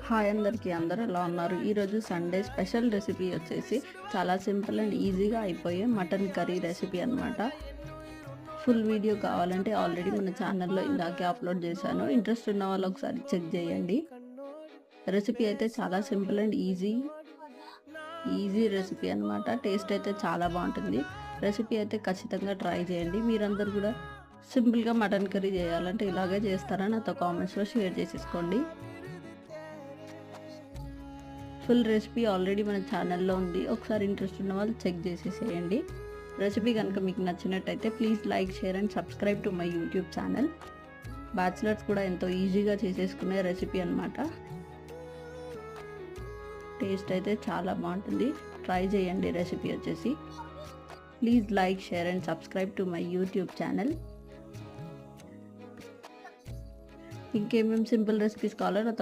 Hi అందరికీ, అందరూ ఎలా ఉన్నారు? ఈరోజు సండే స్పెషల్ రెసిపీ వచ్చేసి చాలా సింపుల్ అండ్ ఈజీగా అయిపోయే మటన్ కర్రీ రెసిపీ అనమాట. ఫుల్ వీడియో కావాలంటే ఆల్రెడీ మన ఛానల్లో ఇందాకే అప్లోడ్ చేశాను. ఇంట్రెస్ట్ ఉన్న వాళ్ళు ఒకసారి చెక్ చేయండి. రెసిపీ అయితే చాలా సింపుల్ అండ్ ఈజీ రెసిపీ అనమాట. టేస్ట్ అయితే చాలా బాగుంటుంది. రెసిపీ అయితే ఖచ్చితంగా ట్రై చేయండి. మీరందరూ కూడా సింపుల్గా మటన్ కర్రీ చేయాలంటే ఇలాగే చేస్తారని నాతో కామెంట్స్లో షేర్ చేసేసుకోండి. ఫుల్ రెసిపీ ఆల్రెడీ మన ఛానల్లో ఉంది. ఒకసారి ఇంట్రెస్ట్ ఉన్న వాళ్ళు చెక్ చేసేసేయండి. రెసిపీ కనుక మీకు నచ్చినట్టయితే please like, share and subscribe to my YouTube channel. Bachelors కూడా ఎంతో ఈజీగా చేసేసుకునే రెసిపీ అనమాట. టేస్ట్ అయితే చాలా బాగుంటుంది. ట్రై చేయండి. రెసిపీ వచ్చేసి please like, share and subscribe to my YouTube channel. ఇంకేమేమి సింపుల్ రెసిపీస్ కావాలో నాతో